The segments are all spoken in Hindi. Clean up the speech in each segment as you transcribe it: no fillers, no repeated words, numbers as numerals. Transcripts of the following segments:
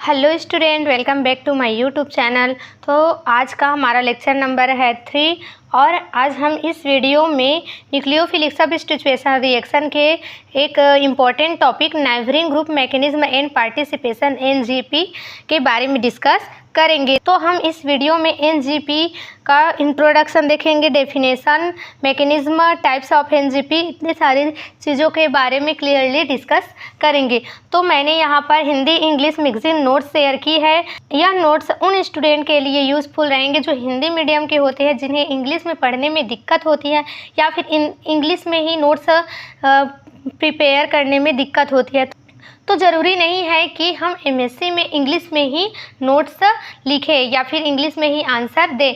Hello student, welcome back to my YouTube channel. तो आज का हमारा लेक्चर नंबर है 3 और आज हम इस वीडियो में न्यूक्लियोफिलिक सब्स्टिट्यूशन रिएक्शन के एक important topic neighbouring group mechanism and participation NGP के बारे में डिस्कस करेंगे। तो हम इस वीडियो में एनजीपी का इंट्रोडक्शन देखेंगे, definition, mechanism, types of NGP, इतनी सारी चीज़ों के बारे में क्लियरली डिस्कस करेंगे। तो मैंने यहाँ पर Hindi English mixing notes share की है। यह नोट्स उन स्टूडेंट के लिए यूज़फुल रहेंगे जो हिंदी मीडियम के होते हैं, जिन्हें इंग्लिश में पढ़ने में दिक्कत होती है या फिर इंग्लिश में ही नोट्स प्रिपेयर करने में दिक्कत होती है। तो ज़रूरी नहीं है कि हम एमएससी में इंग्लिश में ही नोट्स लिखें या फिर इंग्लिश में ही आंसर दें।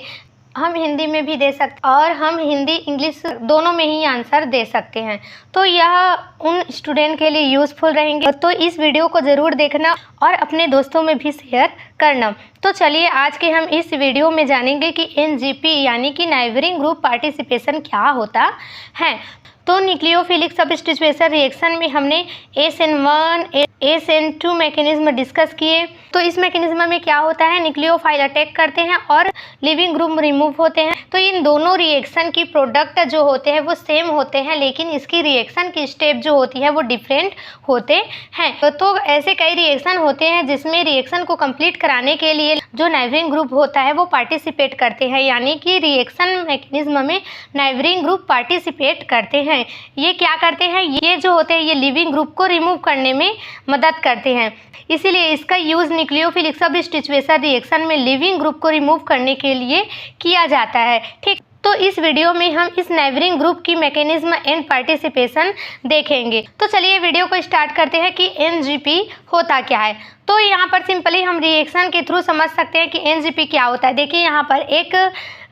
हम हिंदी में भी दे सकते और हम हिंदी इंग्लिश दोनों में ही आंसर दे सकते हैं। तो यह उन स्टूडेंट के लिए यूज़फुल रहेंगे। तो इस वीडियो को ज़रूर देखना और अपने दोस्तों में भी शेयर करना। तो चलिए आज के हम इस वीडियो में जानेंगे कि एनजीपी यानी कि नाइबरिंग ग्रुप पार्टिसिपेशन क्या होता है। तो न्यूक्लियोफिलिक सब्स्टिट्यूशन रिएक्शन में हमने SN1 SN2 मैकेनिज्म डिस्कस किए। तो इस मैकेनिज्म में क्या होता है, न्यूक्लियोफाइल अटैक करते हैं और लिविंग ग्रुप रिमूव होते हैं। तो इन दोनों रिएक्शन की प्रोडक्ट जो होते हैं वो सेम होते हैं, लेकिन इसकी रिएक्शन की स्टेप जो होती है वो डिफरेंट होते हैं। तो ऐसे कई रिएक्शन होते हैं जिसमें रिएक्शन को कंप्लीट कराने के लिए जो नाइबरिंग ग्रुप होता है वो पार्टिसिपेट करते हैं, यानी कि रिएक्शन मैकेनिज्म में नाइबरिंग ग्रुप पार्टिसिपेट करते हैं। ये क्या करते हैं, ये जो होते हैं ये लिविंग ग्रुप को रिमूव करने में मदद करते हैं। इसीलिए इसका यूज़ न्यूक्लियोफिलिक सब्स्टिट्यूशन रिएक्शन में लिविंग ग्रुप को रिमूव करने के लिए किया जाता है। ठीक, तो इस वीडियो में हम इस नाइबरिंग ग्रुप की मैकेनिज्म एंड पार्टिसिपेशन देखेंगे। तो चलिए वीडियो को स्टार्ट करते हैं कि एनजीपी होता क्या है। तो यहाँ पर सिंपली हम रिएक्शन के थ्रू समझ सकते हैं कि एनजीपी क्या होता है। देखिए यहाँ पर एक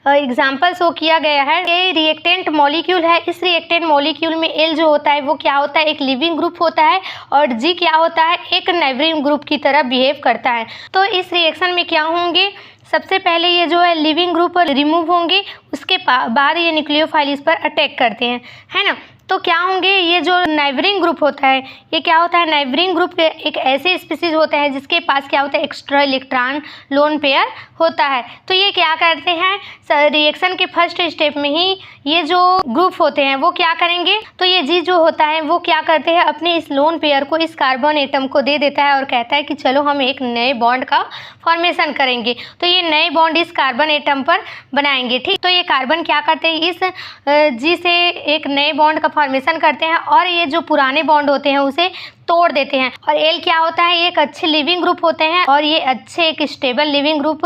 एग्जाम्पल शो किया गया है। ये रिएक्टेंट मॉलिक्यूल है। इस रिएक्टेंट मॉलिक्यूल में एल जो होता है वो क्या होता है, एक लिविंग ग्रुप होता है और जी क्या होता है, एक नाइबरिंग ग्रुप की तरह बिहेव करता है। तो इस रिएक्शन में क्या होंगे, सबसे पहले ये जो है लिविंग ग्रुप रिमूव होंगे, उसके बाद ये न्यूक्लियोफाइल इस पर अटैक करते हैं, है ना। तो क्या होंगे, ये जो नाइबरिंग ग्रुप होता है ये क्या होता है, नाइबरिंग ग्रुप एक ऐसे स्पीसीज होता है जिसके पास क्या होता है, एक्स्ट्रा इलेक्ट्रॉन लोन पेयर होता है। तो ये क्या करते हैं, रिएक्शन के फर्स्ट स्टेप में ही ये जो ग्रुप होते हैं वो क्या करेंगे, तो ये जी जो होता है वो क्या करते हैं, अपने इस लोन पेयर को इस कार्बन एटम को दे देता है और कहता है कि चलो हम एक नए बॉन्ड का फॉर्मेशन करेंगे। तो ये नए बॉन्ड इस कार्बन एटम पर बनाएंगे। ठीक, तो ये कार्बन क्या करते हैं, इस जी से एक नए बॉन्ड का फॉर्मेशन करते हैं और ये जो पुराने बॉन्ड होते हैं उसे तोड़ देते हैं। और एल क्या होता है, ये एक अच्छे लिविंग ग्रुप होते हैं और ये अच्छे एक स्टेबल लिविंग ग्रुप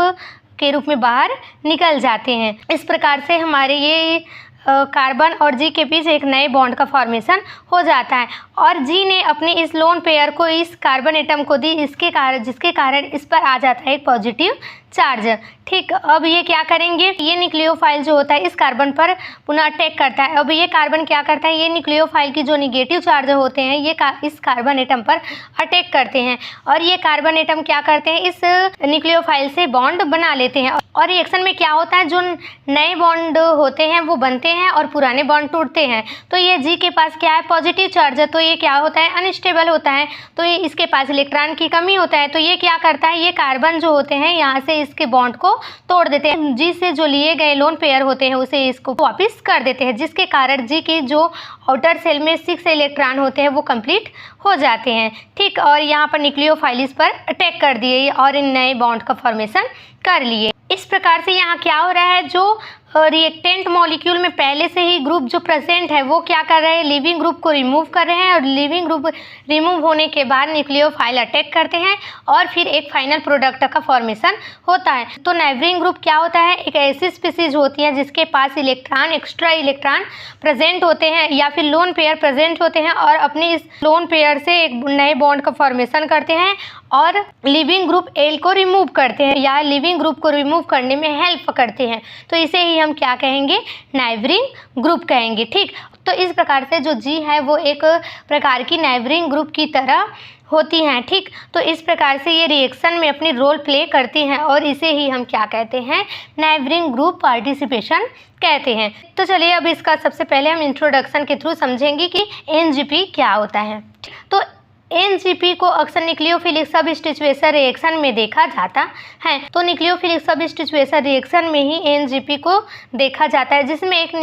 के रूप में बाहर निकल जाते हैं। इस प्रकार से हमारे ये कार्बन और जी के बीच एक नए बॉन्ड का फॉर्मेशन हो जाता है और जी ने अपने इस लोन पेयर को इस कार्बन एटम को दी, जिसके कारण इस पर आ जाता है एक पॉजिटिव चार्ज। ठीक, अब ये क्या करेंगे, ये न्यूक्लियोफाइल जो होता है इस कार्बन पर पुनः अटैक करता है। अब ये कार्बन क्या करता है, ये न्यूक्लियोफाइल की जो निगेटिव चार्ज होते हैं ये इस कार्बन एटम पर अटैक करते हैं और ये कार्बन एटम क्या करते हैं, इस न्यूक्लियोफाइल से बॉन्ड बना लेते हैं। और रिएक्शन में क्या होता है, जो नए बॉन्ड होते हैं वो बनते हैं और पुराने बॉन्ड टूटते हैं। तो ये जी के पास क्या है, पॉजिटिव चार्ज है, तो ये क्या होता है, अनस्टेबल होता है। तो ये इसके पास इलेक्ट्रॉन की कमी होता है। तो ये क्या करता है, ये कार्बन जो होते हैं यहाँ से इसके बॉन्ड को तोड़ देते हैं। जी से जो लिए गए लोन पेयर होते हैं उसे इसको वापस कर देते हैं, जिसके कारण जी की जो आउटर सेल में 6 इलेक्ट्रॉन होते हैं वो कंप्लीट हो जाते हैं। ठीक, और यहाँ पर न्यूक्लियोफाइल इस पर अटैक कर दिए और इन नए बॉन्ड का फॉर्मेशन कर लिए। इस प्रकार से यहाँ क्या हो रहा है, जो रिएक्टेंट मॉलिक्यूल में पहले से ही ग्रुप जो प्रेजेंट है वो क्या कर रहे हैं, लिविंग ग्रुप को रिमूव कर रहे हैं और लिविंग ग्रुप रिमूव होने के बाद न्यूक्लियोफाइल अटैक करते हैं और फिर एक फाइनल प्रोडक्ट का फॉर्मेशन होता है। तो नाइबरिंग ग्रुप क्या होता है, एक ऐसी स्पीसीज होती है जिसके पास इलेक्ट्रॉन, एक्स्ट्रा इलेक्ट्रॉन प्रेजेंट होते हैं या फिर लोन पेयर प्रेजेंट होते हैं और अपने इस लोन पेयर से एक नए बॉन्ड का फॉर्मेशन करते हैं और लिविंग ग्रुप एल को रिमूव करते हैं या लिविंग ग्रुप को रिमूव करने में हेल्प करते हैं। तो इसे ही हम क्या कहेंगे, नाइबरिंग ग्रुप कहेंगे। ठीक, तो इस प्रकार से जो जी है वो एक प्रकार की नाइबरिंग ग्रुप की तरह होती हैं। ठीक, तो इस प्रकार से ये रिएक्शन में अपनी रोल प्ले करती हैं और इसे ही हम क्या कहते हैं, नाइबरिंग ग्रुप पार्टिसिपेशन कहते हैं। तो चलिए अब इसका सबसे पहले हम इंट्रोडक्शन के थ्रू समझेंगे कि एनजीपी क्या होता है। तो एनजीपी को अक्सर न्यूक्लियोफिलिक सबस्टिट्यूएशन रिएक्शन में देखा जाता है। तो न्यूक्लियोफिलिक सबस्टिट्यूएशन रिएक्शन में ही एनजीपी को देखा जाता है, जिसमें एक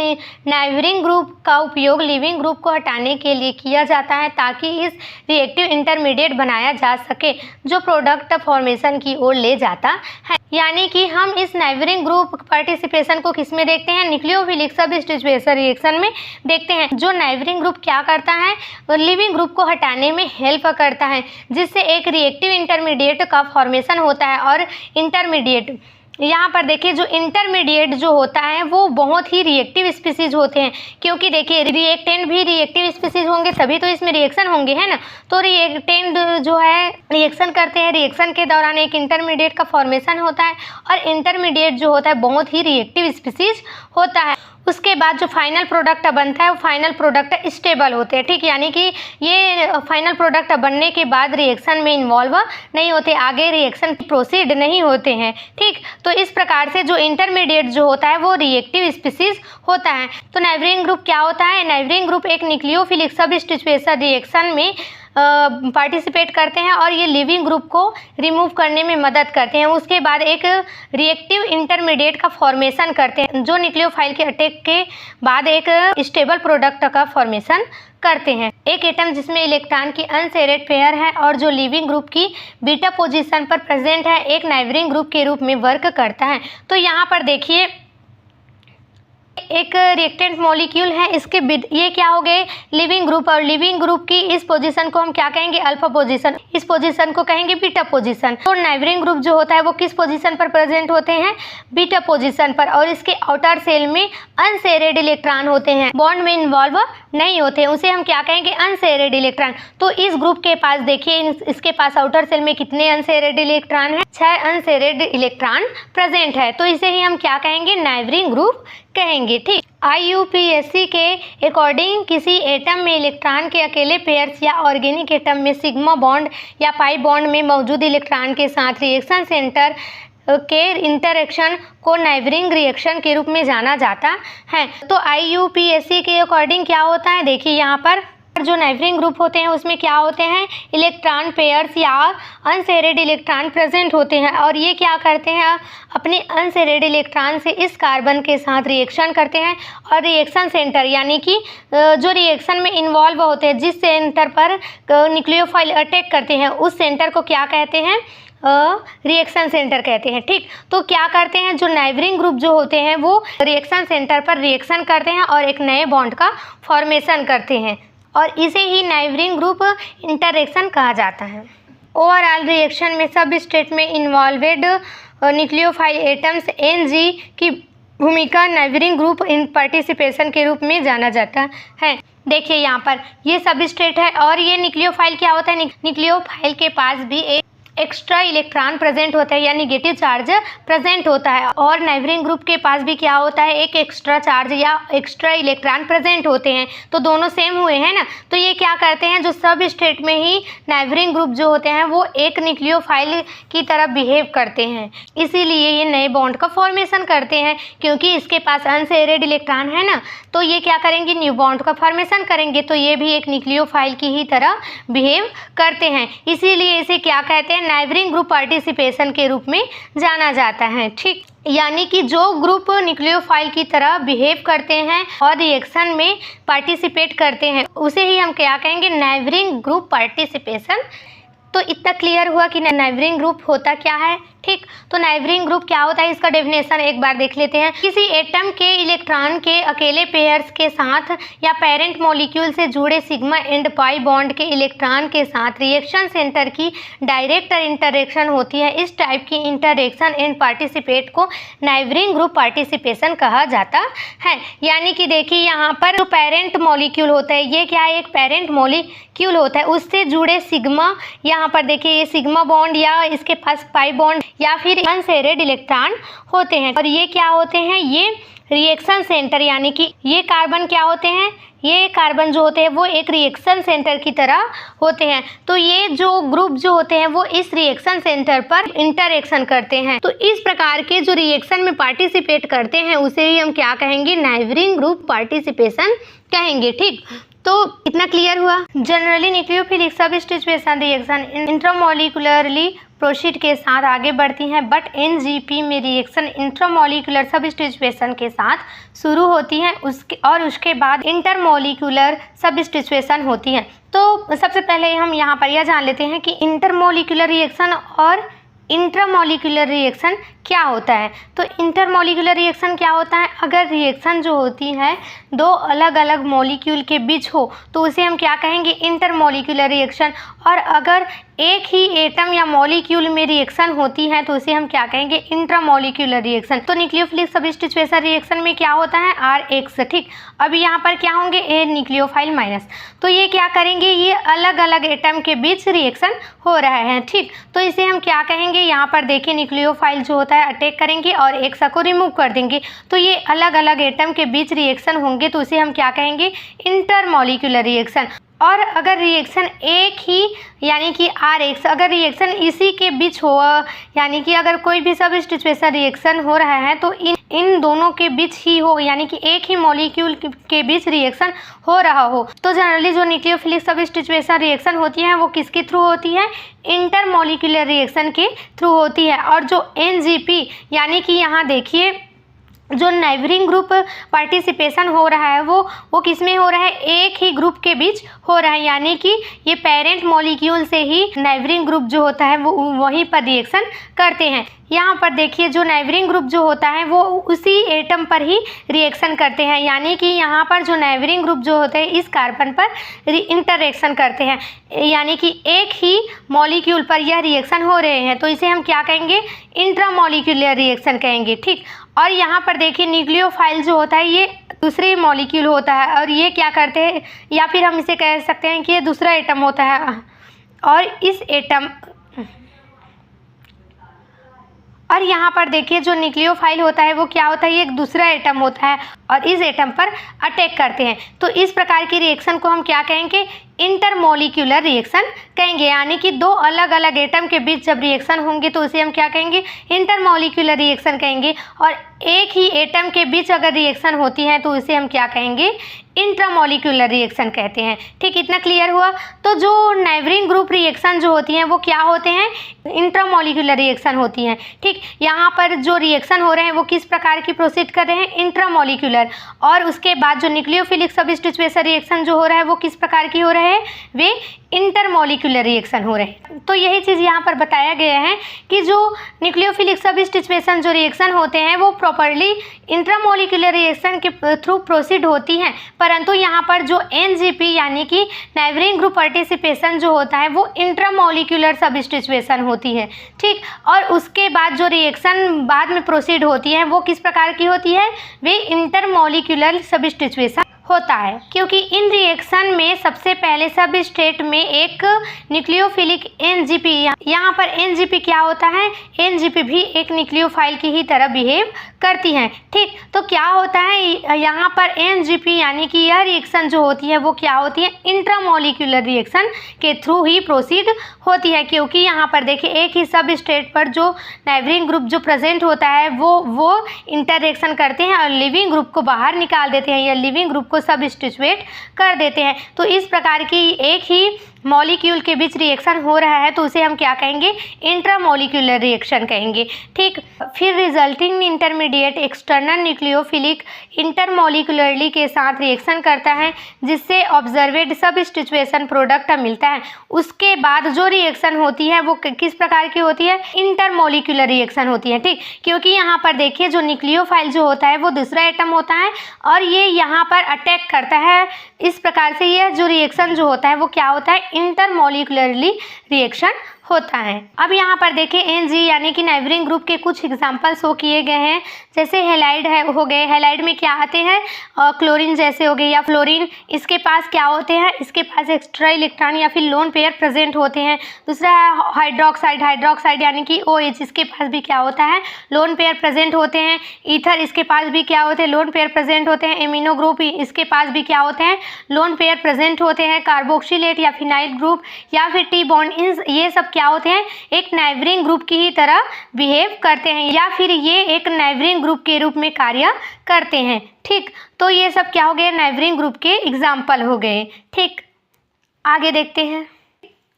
नाइवरिंग ग्रुप का उपयोग लिविंग ग्रुप को हटाने के लिए किया जाता है ताकि इस रिएक्टिव इंटरमीडिएट बनाया जा सके जो प्रोडक्ट फॉर्मेशन की ओर ले जाता है। यानी कि हम इस नाइवरिंग ग्रुप पार्टिसिपेशन को किस में देखते हैं, न्यूक्लियोफिलिक सबस्टिट्यूएशन रिएक्शन में देखते हैं। जो नाइवरिंग ग्रुप क्या करता है, लिविंग ग्रुप को हटाने में हेल्प करता है, जिससे एक रिएक्टिव इंटरमीडिएट का फॉर्मेशन होता है। और इंटरमीडिएट यहाँ पर देखिए, जो इंटरमीडिएट जो होता है वो बहुत ही रिएक्टिव स्पीसीज होते हैं, क्योंकि देखिए रिएक्टेंट भी रिएक्टिव स्पीसीज होंगे तभी तो इसमें रिएक्शन होंगे, है ना। तो रिएक्टेंट जो है रिएक्शन करते हैं, रिएक्शन के दौरान एक इंटरमीडिएट का फॉर्मेशन होता है और इंटरमीडिएट जो होता है बहुत ही रिएक्टिव स्पीसीज होता है। उसके बाद जो फाइनल प्रोडक्ट बनता है वो फाइनल प्रोडक्ट स्टेबल होते हैं, ठीक। यानी कि ये फाइनल प्रोडक्ट बनने के बाद रिएक्शन में इन्वॉल्व नहीं होते, आगे रिएक्शन प्रोसीड नहीं होते हैं, ठीक। तो इस प्रकार से जो इंटरमीडिएट जो होता है वो रिएक्टिव स्पीसीज होता है। तो नाइवरिंग ग्रुप क्या होता है, नाइवरिंग ग्रुप एक न्यूक्लियोफिलिक सबस्टिट्यूएशन रिएक्शन में पार्टिसिपेट करते हैं और ये लिविंग ग्रुप को रिमूव करने में मदद करते हैं। उसके बाद एक रिएक्टिव इंटरमीडिएट का फॉर्मेशन करते हैं जो न्यूक्लियोफाइल के अटैक के बाद एक स्टेबल प्रोडक्ट का फॉर्मेशन करते हैं। एक एटम जिसमें इलेक्ट्रॉन की अनशेयर्ड पेयर है और जो लिविंग ग्रुप की बीटा पोजीशन पर प्रेजेंट है, एक नाइवरिंग ग्रुप के रूप में वर्क करता है। तो यहाँ पर देखिए एक रिएक्टेंट मॉलिक्यूल है, इसके ये क्या हो गए, लिविंग ग्रुप। और लिविंग ग्रुप की इस पोजीशन को हम क्या कहेंगे, अल्फा पोजीशन। इस पोजीशन को कहेंगे बीटा पोजीशन। तो नाइवरिंग ग्रुप जो होता है वो किस पोजीशन पर प्रेजेंट होते हैं, बीटा पोजीशन पर। और इसके आउटर सेल में अनशेयर्ड इलेक्ट्रॉन होते हैं, बॉन्ड में इन्वॉल्व नहीं होते हैं, उसे हम क्या कहेंगे, अनशेयर्ड इलेक्ट्रॉन। तो इस ग्रुप के पास देखिए, इसके पास आउटर सेल में कितने अनशेयर्ड इलेक्ट्रॉन है, 6 अनशेयर्ड इलेक्ट्रॉन प्रेजेंट है। तो इसे ही हम क्या कहेंगे, नाइवरिंग ग्रुप कहेंगे, ठीक। IUPAC के अकॉर्डिंग किसी एटम में इलेक्ट्रॉन के अकेले पेयर्स या ऑर्गेनिक एटम में सिग्मा बॉन्ड या पाई बॉन्ड में मौजूद इलेक्ट्रॉन के साथ रिएक्शन सेंटर के इंटरेक्शन को नाइवरिंग रिएक्शन के रूप में जाना जाता है। तो IUPAC के अकॉर्डिंग क्या होता है, देखिए यहाँ पर जो नाइवरिंग ग्रुप होते हैं उसमें क्या होते हैं, इलेक्ट्रॉन पेयर्स या अनशेयर्ड इलेक्ट्रॉन प्रेजेंट होते हैं और ये क्या करते हैं, अपने अनशेयर्ड इलेक्ट्रॉन से इस कार्बन के साथ रिएक्शन करते हैं और रिएक्शन सेंटर यानी कि जो रिएक्शन में इन्वॉल्व होते हैं, जिस सेंटर पर न्यूक्लियोफाइल अटैक करते हैं उस सेंटर को क्या कहते हैं, रिएक्शन सेंटर कहते हैं, ठीक। तो क्या करते हैं, जो नाइवरिंग ग्रुप जो होते हैं वो रिएक्शन सेंटर पर रिएक्शन करते हैं और एक नए बॉन्ड का फॉर्मेशन करते हैं और इसे ही नाइवरिंग ग्रुप इंटरेक्शन कहा जाता है। ओवरऑल रिएक्शन में सब स्टेट में इन्वॉल्वेड न्यूक्लियोफाइल एटम्स Ng की भूमिका नाइवरिंग ग्रुप इन पार्टिसिपेशन के रूप में जाना जाता है। देखिए यहाँ पर ये सब स्टेट है और ये न्यूक्लियोफाइल क्या होता है, न्यूक्लियोफाइल के पास भी एक एक्स्ट्रा इलेक्ट्रॉन प्रेजेंट होता है या निगेटिव चार्ज प्रेजेंट होता है और नाइवरिंग ग्रुप के पास भी क्या होता है, एक एक्स्ट्रा चार्ज या एक्स्ट्रा इलेक्ट्रॉन प्रेजेंट होते हैं। तो दोनों सेम हुए हैं ना। तो ये क्या करते हैं, जो सब स्टेट में ही नाइवरिंग ग्रुप जो होते हैं वो एक न्यूक्लियोफाइल की तरह बिहेव करते हैं, इसीलिए ये नए बॉन्ड का फॉर्मेशन करते हैं क्योंकि इसके पास अनशेयर्ड इलेक्ट्रॉन है ना। तो ये क्या करेंगे, न्यू बॉन्ड का फॉर्मेशन करेंगे। तो ये भी एक न्यूक्लियोफाइल की ही तरह बिहेव करते हैं, इसीलिए इसे क्या कहते हैं, नाइवरिंग ग्रुप पार्टिसिपेशन के रूप में जाना जाता है, ठीक। यानी कि जो ग्रुप न्यूक्लियोफाइल की तरह बिहेव करते हैं और रिएक्शन में पार्टिसिपेट करते हैं उसे ही हम क्या कहेंगे, नाइवरिंग ग्रुप पार्टिसिपेशन। तो इतना क्लियर हुआ कि नाइवरिंग ग्रुप होता क्या है, ठीक। तो नाइवरिंग ग्रुप क्या होता है, इसका डेफिनेशन एक बार देख लेते हैं। किसी एटम के इलेक्ट्रॉन के अकेले पेयर्स के साथ या पेरेंट मॉलिक्यूल से जुड़े सिग्मा एंड पाई बॉन्ड के इलेक्ट्रॉन के साथ रिएक्शन सेंटर की डायरेक्ट इंटरेक्शन होती है। इस टाइप की इंटरेक्शन एंड पार्टिसिपेट को नाइवरिंग ग्रुप पार्टिसिपेशन कहा जाता है। यानी कि देखिए यहाँ पर जो पेरेंट मॉलिक्यूल होता है, ये क्या है, एक पेरेंट मॉलिक्यूल होता है, उससे जुड़े सिग्मा, यहाँ पर देखिए ये सिग्मा बॉन्ड या इसके पास पाई बॉन्ड या फिर अनशेयर्ड इलेक्ट्रॉन होते हैं और ये क्या होते हैं, ये रिएक्शन सेंटर यानी कि ये कार्बन क्या होते हैं, ये कार्बन जो होते हैं वो एक रिएक्शन सेंटर की तरह होते हैं। तो ये जो ग्रुप जो होते हैं वो इस रिएक्शन सेंटर पर इंटरेक्शन करते हैं। तो इस प्रकार के जो रिएक्शन में पार्टिसिपेट करते हैं उसे ही हम क्या कहेंगे, नाइवरिंग ग्रुप पार्टिसिपेशन कहेंगे, ठीक। तो इतना क्लियर हुआ। जनरली न्यूक्लियोफिलिक सबस्टिट्यूएशन रिएक्शन इंट्रामोलिकुलरली प्रोसीड के साथ आगे बढ़ती हैं, बट एनजीपी में रिएक्शन इंट्रामोलिकुलर सबस्टिट्यूएशन के साथ शुरू होती हैं उसके बाद इंटरमोलिकुलर सबस्टिट्यूएशन होती हैं। तो सबसे पहले हम यहाँ पर यह जान लेते हैं कि इंटरमोलिकुलर रिएक्शन और इंट्रामोलिकुलर रिएक्शन क्या होता है। तो इंटरमोलिकुलर रिएक्शन क्या होता है, अगर रिएक्शन जो होती है दो अलग अलग मॉलिक्यूल के बीच हो तो उसे हम क्या कहेंगे, इंटरमोलिकुलर रिएक्शन। और अगर एक ही एटम या मॉलिक्यूल में रिएक्शन होती है तो उसे हम क्या कहेंगे, इंट्रामोलिकुलर रिएक्शन। तो न्यूक्लियोफिलिक सबस्टिट्यूएशन रिएक्शन में क्या होता है, RH, ठीक। अब यहाँ पर क्या होंगे, A न्यूक्लियोफाइल माइनस, तो ये क्या करेंगे, ये अलग अलग एटम के बीच रिएक्शन हो रहा है, ठीक। तो इसे हम क्या कहेंगे, यहाँ पर देखिए न्यूक्लियोफाइल जो होता है अटैक करेंगे और एक को रिमूव कर देंगे, तो ये अलग अलग एटम के बीच रिएक्शन होंगे तो उसे हम क्या कहेंगे, इंटरमोलिकुलर रिएक्शन। और अगर रिएक्शन एक ही यानी कि RH, अगर रिएक्शन इसी के बीच हो, यानी कि अगर कोई भी सबस्टिट्यूएशन रिएक्शन हो रहा है तो इन दोनों के बीच ही हो, यानी कि एक ही मॉलिक्यूल के बीच रिएक्शन हो रहा हो, तो जनरली जो न्यूक्लियोफिलिक सबस्टिट्यूएशन रिएक्शन होती है वो किसके थ्रू होती है, इंटरमोलिकुलर रिएक्शन के थ्रू होती है। और जो NGP यानी कि यहाँ देखिए जो नेबरिंग ग्रुप पार्टिसिपेशन हो रहा है वो किस में हो रहा है, एक ही ग्रुप के बीच हो रहा है, यानी कि ये पेरेंट मॉलिक्यूल से ही नेबरिंग ग्रुप जो होता है वो वहीं पर रिएक्शन करते हैं। यहाँ पर देखिए जो नेबरिंग ग्रुप जो होता है वो उसी एटम पर ही रिएक्शन करते हैं, यानी कि यहाँ पर जो नेबरिंग ग्रुप जो होते हैं इस कार्बन पर इंटरेक्शन करते हैं, यानी कि एक ही मॉलिक्यूल पर यह रिएक्शन हो रहे हैं, तो इसे हम क्या कहेंगे, इंट्रामोलिकुलर रिएक्शन कहेंगे, ठीक। और यहाँ पर देखिए न्यूक्लियोफाइल जो होता है ये दूसरे मॉलिक्यूल होता है और ये क्या करते हैं, या फिर हम इसे कह सकते हैं कि ये दूसरा एटम होता है और इस एटम और यहाँ पर देखिए जो न्यूक्लियोफाइल होता है वो क्या होता है, ये एक दूसरा एटम होता है और इस एटम पर अटैक करते हैं, तो इस प्रकार की रिएक्शन को हम क्या कहेंगे, इंटरमोलिकुलर रिएक्शन कहेंगे। यानी कि दो अलग अलग एटम के बीच जब रिएक्शन होंगे तो उसे हम क्या कहेंगे, इंटरमोलिकुलर रिएक्शन कहेंगे। और एक ही एटम के बीच अगर रिएक्शन होती है तो उसे हम क्या कहेंगे, इंट्रामोलिकुलर रिएक्शन कहते हैं, ठीक। इतना क्लियर हुआ। तो जो नेबरिंग ग्रुप रिएक्शन जो होती हैं वो क्या होते हैं, इंट्रामोलिकुलर रिएक्शन होती हैं, ठीक। यहाँ पर जो रिएक्शन हो रहे हैं वो किस प्रकार की प्रोसीड कर रहे हैं, इंट्रामोलिकुलर। और उसके बाद जो न्यूक्लियोफिलिक सबस्टिट्यूएशन रिएक्शन जो हो रहा है वो किस प्रकार की हो रहा है, वे इंटरमोलिकुलर रिएक्शन हो रहे हैं। तो यही चीज़ यहाँ पर बताया गया है कि जो न्यूक्लियोफिलिक सबस्टिट्यूएशन जो रिएक्शन होते हैं वो प्रॉपरली इंट्रामोलिकुलर रिएक्शन के थ्रू प्रोसीड होती हैं, परंतु यहाँ पर जो NGP यानी कि नेबरिंग ग्रुप पार्टिसिपेशन जो होता है वो इंट्रामोलिकुलर सबस्टिट्यूएशन होती है, ठीक। और उसके बाद जो रिएक्शन बाद में प्रोसीड होती है वो किस प्रकार की होती है, वे इंटरमोलिकुलर सबस्टिट्यूएशन होता है, क्योंकि इन रिएक्शन में सबसे पहले सब स्टेट में एक न्यूक्लियोफिलिक NGP, यहाँ पर NGP क्या होता है, NGP भी एक न्यूक्लियोफाइल की ही तरह बिहेव करती हैं, ठीक। तो क्या होता है यहाँ पर NGP यानी कि यह रिएक्शन जो होती है वो क्या होती है, इंट्रामोलिकुलर रिएक्शन के थ्रू ही प्रोसीड होती है, क्योंकि यहाँ पर देखिए एक ही सब स्टेट पर जो नेबरिंग ग्रुप जो प्रेजेंट होता है वो इंटरेक्शन करते हैं और लिविंग ग्रुप को बाहर निकाल देते हैं या लिविंग ग्रुप को सबस्टिट्यूएट कर देते हैं। तो इस प्रकार की एक ही मॉलिक्यूल के बीच रिएक्शन हो रहा है तो उसे हम क्या कहेंगे, इंट्रामोलिकुलर रिएक्शन कहेंगे, ठीक। फिर रिजल्टिंग इंटरमीडिएट एक्सटर्नल न्यूक्लियोफिलिक इंटरमोलिकुलरली के साथ रिएक्शन करता है जिससे ऑब्जर्वेड सबस्टिट्यूएशन प्रोडक्ट मिलता है। उसके बाद जो रिएक्शन होती है वो किस प्रकार की होती है, इंटरमोलिकुलर रिएक्शन होती है, ठीक। क्योंकि यहाँ पर देखिए जो न्यूक्लियोफाइल जो होता है वो दूसरा एटम होता है और ये यहाँ पर अटैक करता है, इस प्रकार से यह जो रिएक्शन जो होता है वो क्या होता है, इंटरमोलिकुलरली रिएक्शन होता है। अब यहाँ पर देखिए NG यानी कि नेबरिंग ग्रुप के कुछ एग्जांपल शो किए गए हैं, जैसे हेलाइड हो गए, हेलाइड में क्या आते हैं, क्लोरीन जैसे हो गए या फ्लोरीन, इसके पास क्या होते हैं, इसके पास एक्स्ट्रा इलेक्ट्रॉन या फिर लोन पेयर प्रेजेंट होते हैं। दूसरा है हाइड्रोक्साइड यानी कि OH, इसके पास भी क्या होता है, लोन पेयर प्रेजेंट होते हैं। ईथर, इसके पास भी क्या होते हैं, लोन पेयर प्रेजेंट होते हैं। एमिनो ग्रुप, इसके पास भी क्या होते हैं, लोन पेयर प्रेजेंट होते हैं। कार्बोक्सिलेट या फिनाइल ग्रुप या फिर T बॉन्ड, ये सब क्या होते हैं, एक नाइबरिंग ग्रुप की ही तरह बिहेव करते हैं या फिर ये एक नाइबरिंग ग्रुप के रूप में कार्य करते हैं। ठीक, तो ये सब क्या हो गए, नाइबरिंग ग्रुप के एग्जाम्पल हो गए। ठीक, आगे देखते हैं।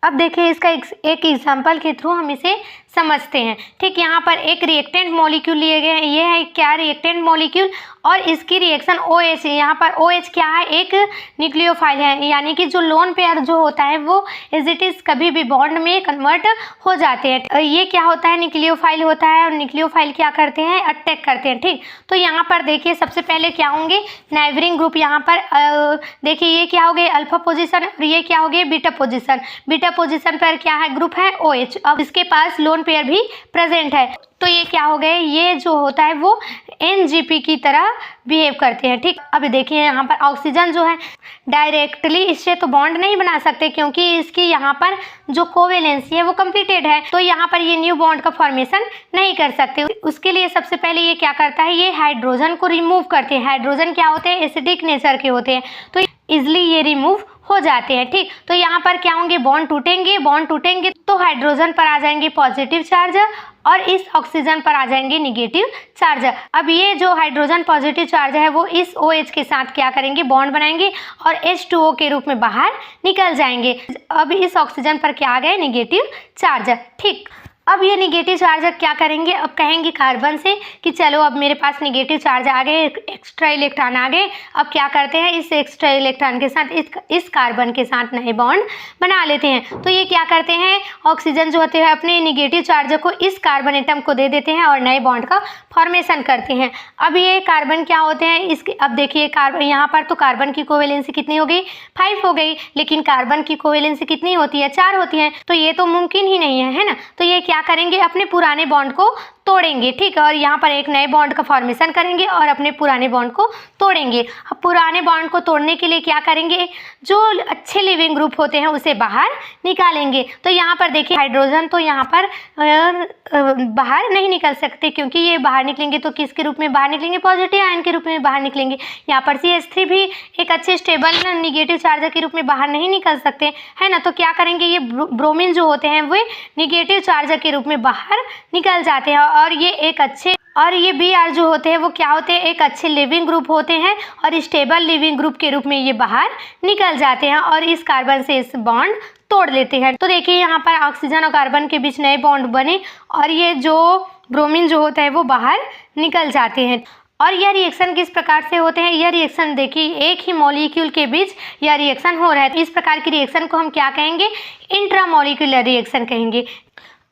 अब देखिए इसका एक एग्जाम्पल के थ्रू हम इसे समझते हैं। ठीक, यहाँ पर एक रिएक्टेंट मॉलिक्यूल लिए गए हैं। ये है क्या, रिएक्टेंट मॉलिक्यूल, और इसकी रिएक्शन OH है। यहाँ पर OH क्या है, एक न्यूक्लियोफाइल है, यानी कि जो लोन पेयर जो होता है वो एज इट इज कभी भी बॉन्ड में कन्वर्ट हो जाते हैं। ये क्या होता है, न्यूक्लियोफाइल होता है, और न्यूक्लियोफाइल क्या करते हैं, अटैक करते हैं। ठीक, तो यहाँ पर देखिए सबसे पहले क्या होंगे, नाइबरिंग ग्रुप। यहाँ पर देखिए ये क्या हो गए, अल्फा पोजिशन, और ये क्या हो गए, बीटा पोजिशन। बीटा पोजिशन पर क्या है, ग्रुप है OH। अब इसके पास लोन पेयर भी प्रेजेंट है, तो ये क्या हो गए, ये जो होता है वो NGP की तरह बिहेव करते हैं। ठीक, अब देखिए यहाँ पर ऑक्सीजन जो है डायरेक्टली इससे तो बॉन्ड नहीं बना सकते, क्योंकि इसकी यहाँ पर जो कोवेलेंसी है वो कंप्लीटेड है, तो यहाँ पर ये न्यू बॉन्ड का फॉर्मेशन नहीं कर सकते। उसके लिए सबसे पहले ये क्या करता है, ये हाइड्रोजन को रिमूव करते हैं। हाइड्रोजन क्या होते हैं, एसिडिक नेचर के होते हैं, तो इजिली ये रिमूव हो जाते हैं। ठीक, तो यहाँ पर क्या होंगे, बॉन्ड टूटेंगे। बॉन्ड टूटेंगे तो हाइड्रोजन पर आ जाएंगे पॉजिटिव चार्ज और इस ऑक्सीजन पर आ जाएंगे निगेटिव चार्ज। अब ये जो हाइड्रोजन पॉजिटिव चार्ज है वो इस OH के साथ क्या करेंगे, बॉन्ड बनाएंगे और H2O के रूप में बाहर निकल जाएंगे। अब इस ऑक्सीजन पर क्या आ गए, निगेटिव चार्ज। ठीक, अब ये निगेटिव चार्ज क्या करेंगे, अब कहेंगे कार्बन से कि चलो अब मेरे पास निगेटिव चार्ज आ गए, एक्स्ट्रा इलेक्ट्रॉन आ गए। अब क्या करते हैं, इस एक्स्ट्रा इलेक्ट्रॉन के साथ इस कार्बन के साथ नए बॉन्ड बना लेते हैं। तो ये क्या करते हैं, ऑक्सीजन जो होते हैं अपने निगेटिव चार्ज को इस कार्बन एटम को दे देते हैं और नए बॉन्ड का फॉर्मेशन करते हैं। अब ये कार्बन क्या होते हैं, इसके अब देखिए कार्बन, यहाँ पर तो कार्बन की कोवेलेंसी कितनी हो गई, 5 हो गई, लेकिन कार्बन की कोवेलेंसी कितनी होती है, 4 होती है, तो ये तो मुमकिन ही नहीं है ना। तो ये क्या करेंगे, अपने पुराने बॉन्ड को तोड़ेंगे। ठीक, और यहाँ पर एक नए बॉन्ड का फॉर्मेशन करेंगे और अपने पुराने बॉन्ड को तोड़ेंगे। अब पुराने बॉन्ड को तोड़ने के लिए क्या करेंगे, जो अच्छे लिविंग ग्रुप होते हैं उसे बाहर निकालेंगे। तो यहाँ पर देखिए हाइड्रोजन तो यहाँ पर बाहर नहीं निकल सकते, क्योंकि ये बाहर निकलेंगे तो किसके रूप में बाहर निकलेंगे, पॉजिटिव आयन के रूप में बाहर निकलेंगे। यहाँ पर CH3 भी एक अच्छे स्टेबल निगेटिव चार्ज के रूप में बाहर नहीं निकल सकते, है ना। तो क्या करेंगे, ये ब्रोमीन जो होते हैं वे निगेटिव चार्ज के रूप में बाहर निकल जाते हैं, और ये एक अच्छे, और ये Br जो होते हैं वो क्या होते हैं, एक अच्छे लिविंग ग्रुप होते हैं और स्टेबल लिविंग ग्रुप के रूप में ये बाहर निकल जाते हैं और इस कार्बन से इस बॉन्ड तोड़ लेते हैं। तो देखिए यहाँ पर ऑक्सीजन और कार्बन के बीच नए बॉन्ड बने और ये जो ब्रोमीन जो होता है वो बाहर निकल जाते हैं। और यह रिएक्शन किस प्रकार से होते हैं, यह रिएक्शन देखिए एक ही मॉलिक्यूल के बीच यह रिएक्शन हो रहा है, तो इस प्रकार की रिएक्शन को हम क्या कहेंगे, इंट्रामॉलिक्यूलर रिएक्शन कहेंगे।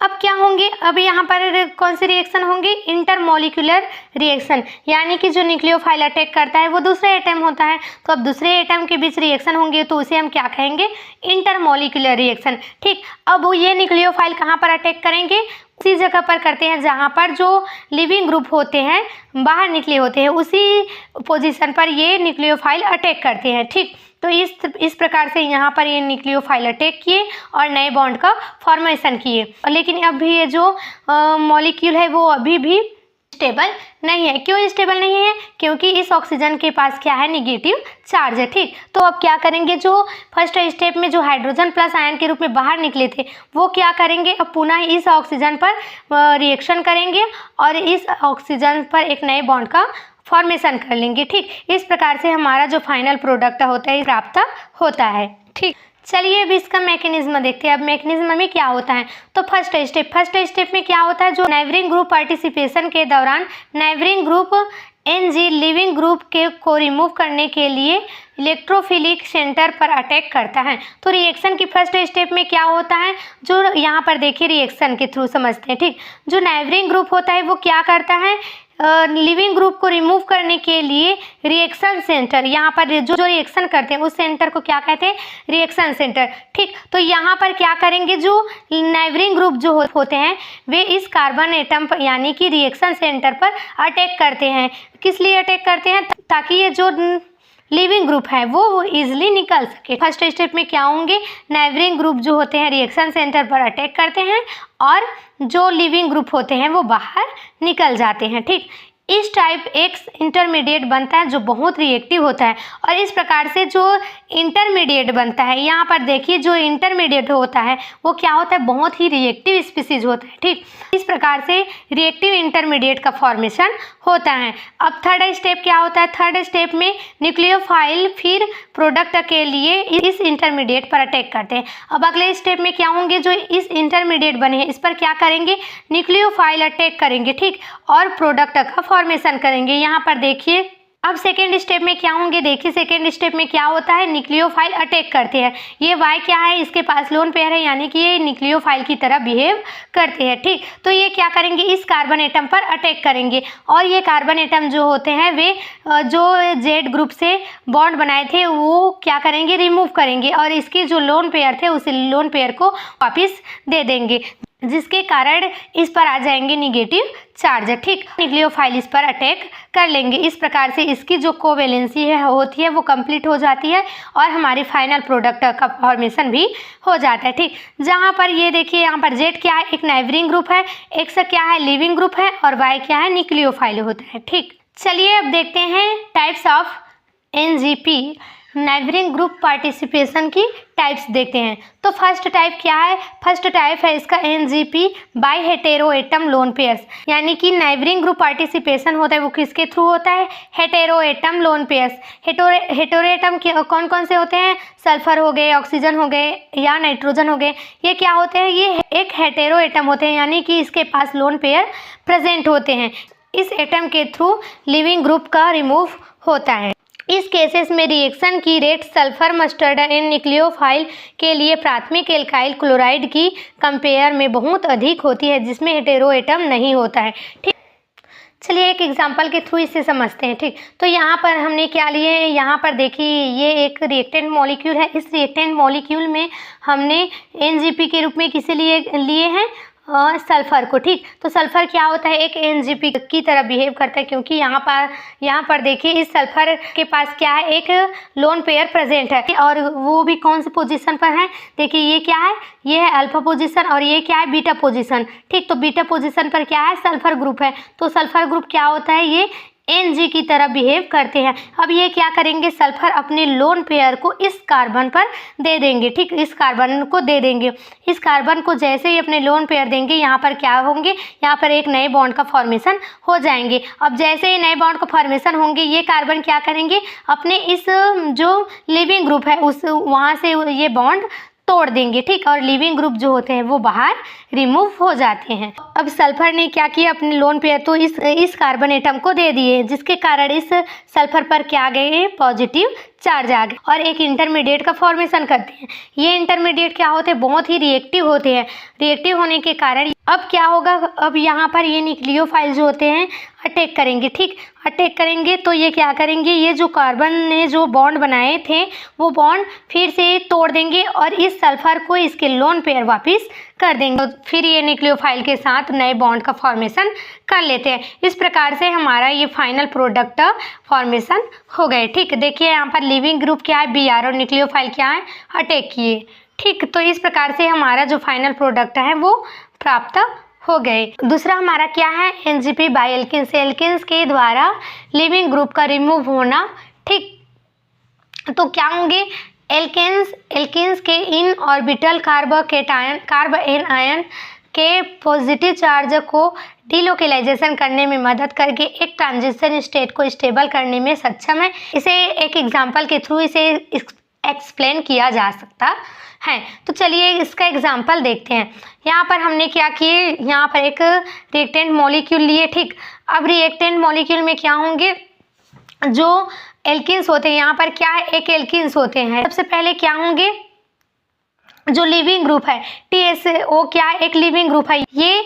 अब क्या होंगे, अब यहाँ पर कौन से रिएक्शन होंगे, इंटरमॉलिक्यूलर रिएक्शन, यानी कि जो न्यूक्लियोफाइल अटैक करता है वो दूसरे एटम होता है, तो अब दूसरे एटम के बीच रिएक्शन होंगे तो उसे हम क्या कहेंगे, इंटरमॉलिक्यूलर रिएक्शन। ठीक, अब ये न्यूक्लियोफाइल कहाँ पर अटैक करेंगे, उसी जगह पर करते हैं जहाँ पर जो लिविंग ग्रुप होते हैं बाहर निकले होते हैं, उसी पोजीशन पर ये न्यूक्लियोफाइल अटैक करते हैं। ठीक, तो इस प्रकार से यहाँ पर ये न्यूक्लियोफाइल अटैक किए और नए बॉन्ड का फॉर्मेशन किए। लेकिन अभी ये जो मॉलिक्यूल है वो अभी भी स्टेबल नहीं है। क्यों स्टेबल नहीं है, क्योंकि इस ऑक्सीजन के पास क्या है, निगेटिव चार्ज है। ठीक, तो अब क्या करेंगे, जो फर्स्ट स्टेप में जो हाइड्रोजन प्लस आयन के रूप में बाहर निकले थे वो क्या करेंगे, अब पुनः इस ऑक्सीजन पर रिएक्शन करेंगे और इस ऑक्सीजन पर एक नए बॉन्ड का फॉर्मेशन कर लेंगे। ठीक, इस प्रकार से हमारा जो फाइनल प्रोडक्ट होता है प्राप्त होता है। ठीक, चलिए अब इसका मैकेनिज्म देखते हैं। अब मैकेनिज्म में क्या होता है, तो फर्स्ट स्टेप में क्या होता है, जो नाइबरिंग ग्रुप पार्टिसिपेशन के दौरान neighbouring group Ng leaving group को रिमूव करने के लिए इलेक्ट्रोफिलिक सेंटर पर अटैक करता है। तो रिएक्शन की फर्स्ट स्टेप में क्या होता है, जो यहाँ पर देखिए रिएक्शन के थ्रू समझते हैं। ठीक, जो नाइबरिंग ग्रुप होता है वो क्या करता है, लिविंग ग्रुप को रिमूव करने के लिए रिएक्शन सेंटर, यहाँ पर जो रिएक्शन करते हैं उस सेंटर को क्या कहते हैं, रिएक्शन सेंटर। ठीक, तो यहाँ पर क्या करेंगे, जो नाइबरिंग ग्रुप जो होते हैं वे इस कार्बन एटम पर यानी कि रिएक्शन सेंटर पर अटैक करते हैं। किस लिए अटैक करते हैं, ताकि ये जो लिविंग ग्रुप है वो इजिली निकल सके। फर्स्ट स्टेप में क्या होंगे, नाइबरिंग ग्रुप जो होते हैं रिएक्शन सेंटर पर अटैक करते हैं और जो लिविंग ग्रुप होते हैं वो बाहर निकल जाते हैं। ठीक, इस टाइप एक इंटरमीडिएट बनता है जो बहुत रिएक्टिव होता है और इस प्रकार से जो इंटरमीडिएट बनता है। यहाँ पर देखिए जो इंटरमीडिएट होता है वो क्या होता है, बहुत ही रिएक्टिव स्पीसीज होता है। ठीक, इस प्रकार से रिएक्टिव इंटरमीडिएट का फॉर्मेशन होता है। अब थर्ड स्टेप क्या होता है, थर्ड स्टेप में न्यूक्लियोफाइल फिर प्रोडक्ट के लिए इस इंटरमीडिएट पर अटैक करते हैं। अब अगले स्टेप में क्या होंगे, जो इस इंटरमीडिएट बने हैं इस पर क्या करेंगे, न्यूक्लियोफाइल अटैक करेंगे। ठीक, और प्रोडक्ट का फॉर्मेशन करेंगे। यहाँ पर देखिए अब सेकेंड स्टेप में क्या होंगे, देखिए सेकेंड स्टेप में क्या होता है, न्यूक्लियोफाइल अटैक करते हैं। ये वाई क्या है, इसके पास लोन पेयर है, यानी कि ये न्यूक्लियोफाइल की तरह बिहेव करते हैं। ठीक, तो ये क्या करेंगे, इस कार्बन एटम पर अटैक करेंगे और ये कार्बन एटम जो होते हैं वे जो जेड ग्रुप से बॉन्ड बनाए थे वो क्या करेंगे, रिमूव करेंगे और इसके जो लोन पेयर थे उस लोन पेयर को वापिस दे देंगे, जिसके कारण इस पर आ जाएंगे निगेटिव चार्ज। ठीक, न्यूक्लियोफाइल इस पर अटैक कर लेंगे। इस प्रकार से इसकी जो कोवेलेंसी है होती है वो कंप्लीट हो जाती है और हमारी फाइनल प्रोडक्ट का फॉर्मेशन भी हो जाता है। ठीक, जहाँ पर ये देखिए यहाँ पर जेड क्या है, एक नाइबरिंग ग्रुप है, एक्स क्या है, लिविंग ग्रुप है और वाई क्या है, न्यूक्लियोफाइल होता है। ठीक, चलिए अब देखते हैं types of NGP, neighbouring group participation की टाइप्स देखते हैं। तो फर्स्ट टाइप क्या है, फर्स्ट टाइप है इसका NGP by hetero atom lone pairs, यानी कि नाइबरिंग ग्रुप पार्टिसिपेशन होता है वो किसके थ्रू होता है, hetero atom lone pairs. Hetero atom कौन कौन से होते हैं, सल्फर हो गए, ऑक्सीजन हो गए या नाइट्रोजन हो गए, ये क्या होते हैं, ये एक हेटेरो एटम होते हैं, यानी कि इसके पास लोन पेयर प्रेजेंट होते हैं। इस एटम के थ्रू लिविंग ग्रुप का रिमूव होता है। इस केसेस में रिएक्शन की rate sulphur mustard and nucleophile के लिए प्राथमिक एल्काइल क्लोराइड की कंपेयर में बहुत अधिक होती है, जिसमें हेटेरो एटम नहीं होता है। ठीक, चलिए एक एग्जांपल के थ्रू इसे समझते हैं। ठीक, तो यहाँ पर हमने क्या लिए हैं, यहाँ पर देखिए ये एक रिएक्टेंट मॉलिक्यूल है। इस रिएक्टेंट मॉलिक्यूल में हमने एनजीपी के रूप में किसे लिए हैं, सल्फर को। ठीक, तो सल्फर क्या होता है, एक एनजीपी की तरह बिहेव करता है, क्योंकि यहाँ पर देखिए इस सल्फर के पास क्या है, एक लोन पेयर प्रेजेंट है और वो भी कौन सी पोजीशन पर है, देखिए ये क्या है, ये है अल्फा पोजीशन और ये क्या है, बीटा पोजीशन। ठीक, तो बीटा पोजीशन पर क्या है, सल्फर ग्रुप है। तो सल्फर ग्रुप क्या होता है, ये एनजी की तरह बिहेव करते हैं। अब ये क्या करेंगे, सल्फर अपने लोन पेयर को इस कार्बन पर दे देंगे। ठीक, इस कार्बन को दे देंगे। इस कार्बन को जैसे ही अपने लोन पेयर देंगे, यहाँ पर क्या होंगे, यहाँ पर एक नए बॉन्ड का फॉर्मेशन हो जाएंगे। अब जैसे ही नए बॉन्ड का फॉर्मेशन होंगे, ये कार्बन क्या करेंगे, अपने इस जो लिविंग ग्रुप है उस वहाँ से ये बॉन्ड तोड़ देंगे। ठीक, और लिविंग ग्रुप जो होते हैं वो बाहर रिमूव हो जाते हैं। अब सल्फर ने क्या किया, अपने लोन पेयर तो इस कार्बन एटम को दे दिए, जिसके कारण इस सल्फर पर क्या आ गए, पॉजिटिव चार्ज आ गए और एक इंटरमीडिएट का फॉर्मेशन करते हैं। ये इंटरमीडिएट क्या होते हैं, बहुत ही रिएक्टिव होते हैं। रिएक्टिव होने के कारण अब क्या होगा, अब यहाँ पर ये न्यूक्लियोफाइल जो होते हैं अटैक करेंगे। ठीक, अटैक करेंगे तो ये क्या करेंगे, ये जो कार्बन ने जो बॉन्ड बनाए थे वो बॉन्ड फिर से तोड़ देंगे और इस सल्फर को इसके लोन पेयर वापस कर देंगे। तो फिर ये न्यूक्लियोफाइल के साथ नए बॉन्ड का फॉर्मेशन कर लेते हैं। इस प्रकार से हमारा ये फाइनल प्रोडक्ट फॉर्मेशन हो गए। ठीक, देखिए यहाँ पर लिविंग ग्रुप क्या है, बीआर, और न्यूक्लियोफाइल क्या है, अटैक किए। ठीक, तो इस प्रकार से हमारा जो फाइनल प्रोडक्ट है वो प्राप्त हो गए। दूसरा हमारा क्या है, एनजीपी बाय एल्किन्स, एल्किन्स के द्वारा लिविंग ग्रुप का रिमूव होना। ठीक, तो क्या होंगे, एल्किन्स के इन ऑर्बिटल कार्ब एनायन के पॉजिटिव चार्ज को डिलोकेलाइजेशन करने में मदद करके एक ट्रांजिशन स्टेट को स्टेबल करने में सक्षम है। इसे एक एग्जांपल के थ्रू इसे एक्सप्लेन किया जा सकता है। तो चलिए इसका एग्जांपल देखते हैं। यहाँ पर हमने क्या किए, यहाँ पर एक रिएक्टेंट मॉलिक्यूल लिए। ठीक, अब रिएक्टेंट मॉलिक्यूल में क्या होंगे, जो एल्किन्स होते हैं, यहाँ पर क्या है, एक एल्किन्स होते हैं। सबसे पहले क्या होंगे, जो लिविंग ग्रुप है TSO क्या है, एक लिविंग ग्रुप है, ये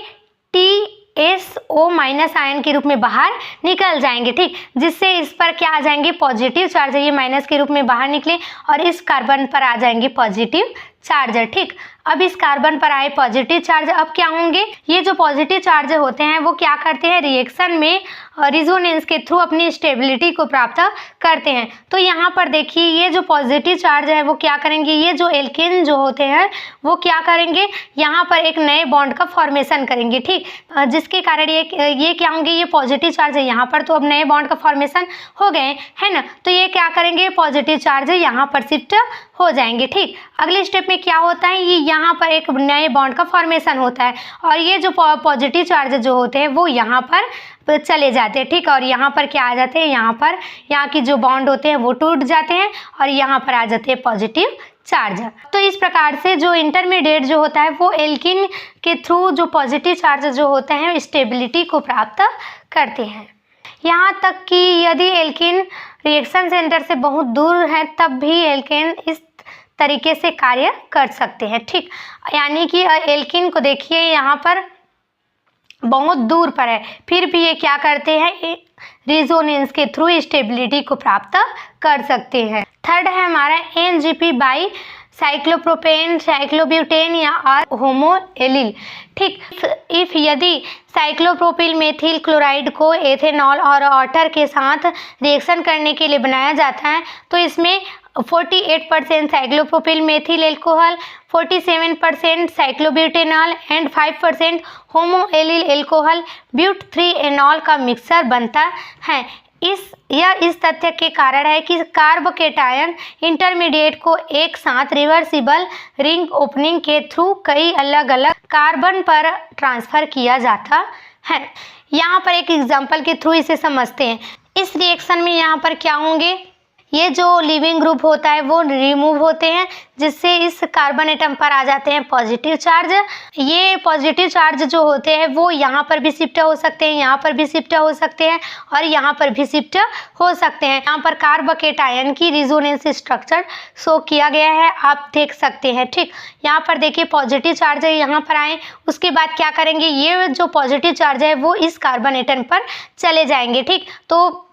TSO माइनस आयन के रूप में बाहर निकल जाएंगे। ठीक, जिससे इस पर क्या आ जाएंगे, पॉजिटिव चार्ज, ये माइनस के रूप में बाहर निकले और इस कार्बन पर आ जाएंगे पॉजिटिव चार्ज। ठीक, अब इस कार्बन पर आए पॉजिटिव चार्ज, अब क्या होंगे, ये जो पॉजिटिव चार्ज होते हैं वो क्या करते हैं, रिएक्शन में रिजोनेंस के थ्रू अपनी स्टेबिलिटी को प्राप्त करते हैं। तो यहाँ पर देखिए ये जो पॉजिटिव चार्ज है वो क्या करेंगे, ये जो एल्केन जो होते हैं वो क्या करेंगे, यहाँ पर एक नए बॉन्ड का फॉर्मेशन करेंगे। ठीक, जिसके कारण ये ये क्या होंगे, ये पॉजिटिव चार्ज है, यहाँ पर तो अब नए बॉन्ड का फॉर्मेशन हो गए है ना, तो ये क्या करेंगे, पॉजिटिव चार्ज है यहाँ पर शिफ्ट हो जाएंगे। ठीक, अगले स्टेप में क्या होता है, ये यहाँ पर एक नए बॉन्ड का फॉर्मेशन होता है और ये जो पॉजिटिव चार्ज जो होते हैं वो यहाँ पर चले जाते हैं। ठीक, और यहाँ पर क्या आ जाते हैं, यहाँ की जो बॉन्ड होते हैं वो टूट जाते हैं और यहाँ पर आ जाते हैं पॉजिटिव चार्ज। तो इस प्रकार से जो इंटरमीडिएट जो होता है वो एल्किन के थ्रू जो पॉजिटिव चार्ज जो होते हैं स्टेबिलिटी को प्राप्त करते हैं। यहाँ तक कि यदि एल्किन रिएक्शन सेंटर से बहुत दूर है तब भी एल्किन इस तरीके से कार्य कर सकते हैं। ठीक, यानी कि एल्किन को देखिए यहाँ पर बहुत दूर पर है, फिर भी ये क्या करते हैं, रेजोनेंस के थ्रू स्टेबिलिटी को प्राप्त कर सकते हैं। थर्ड है हमारा एनजीपी बाई साइक्लोप्रोपेन, साइक्लोब्यूटेन या और होमोएलिल। ठीक, इफ यदि साइक्लोप्रोपिल मेथिल क्लोराइड को एथेनॉल और वाटर के साथ रिएक्शन करने के लिए बनाया जाता है तो इसमें 48% cyclopropyl methyl alcohol, 47% cyclobutanol and 5% homoallyl alcohol but 3 enol का मिक्सर बनता है। इस तथ्य के कारण है कि कार्बोकेटायन इंटरमीडिएट को एक साथ रिवर्सिबल रिंग ओपनिंग के थ्रू कई अलग अलग कार्बन पर ट्रांसफर किया जाता है। यहाँ पर एक एग्जांपल के थ्रू इसे समझते हैं। इस रिएक्शन में यहाँ पर क्या होंगे, ये जो लिविंग ग्रुप होता है वो रिमूव होते हैं जिससे इस कार्बन एटम पर आ जाते हैं पॉजिटिव चार्ज। ये पॉजिटिव चार्ज जो होते हैं वो यहाँ पर भी शिफ्ट हो सकते हैं, यहाँ पर भी शिफ्ट हो सकते हैं और यहाँ पर भी शिफ्ट हो सकते हैं। यहाँ पर कार्बोकेटायन की रेजोनेंस स्ट्रक्चर शो किया गया है, आप देख सकते हैं। ठीक, यहाँ पर देखिए पॉजिटिव चार्ज है, यहाँ पर आए, उसके बाद क्या करेंगे, ये जो पॉजिटिव चार्ज है वो इस कार्बन एटम पर चले जाएंगे। ठीक, तो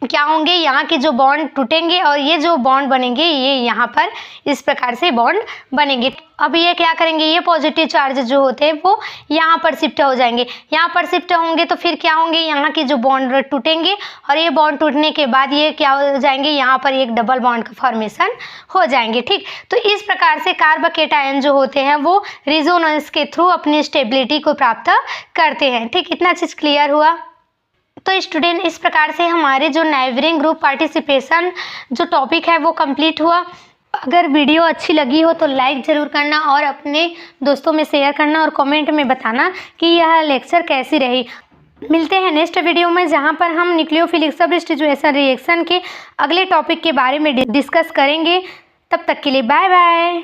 क्या होंगे, यहाँ के जो बॉन्ड टूटेंगे और ये जो बॉन्ड बनेंगे ये यहाँ पर इस प्रकार से बॉन्ड बनेंगे। अब ये क्या करेंगे, ये पॉजिटिव चार्ज जो होते हैं वो यहाँ पर शिफ्ट हो जाएंगे। यहाँ पर शिफ्ट होंगे तो फिर क्या होंगे, यहाँ के जो बॉन्ड टूटेंगे और ये बॉन्ड टूटने के बाद ये क्या हो जाएंगे, यहाँ पर एक डबल बॉन्ड का फॉर्मेशन हो जाएंगे। ठीक, तो इस प्रकार से कार्बोकेटायन जो होते हैं वो रेजोनेंस के थ्रू अपनी स्टेबिलिटी को प्राप्त करते हैं। ठीक, इतना चीज़ क्लियर हुआ। तो स्टूडेंट, इस प्रकार से हमारे जो नेबरिंग ग्रुप पार्टिसिपेशन जो टॉपिक है वो कंप्लीट हुआ। अगर वीडियो अच्छी लगी हो तो लाइक ज़रूर करना और अपने दोस्तों में शेयर करना और कमेंट में बताना कि यह लेक्चर कैसी रही। मिलते हैं नेक्स्ट वीडियो में जहां पर हम न्यूक्लियोफिलिक सब्स्टिट्यूशन रिएक्शन के अगले टॉपिक के बारे में डिस्कस करेंगे। तब तक के लिए बाय बाय।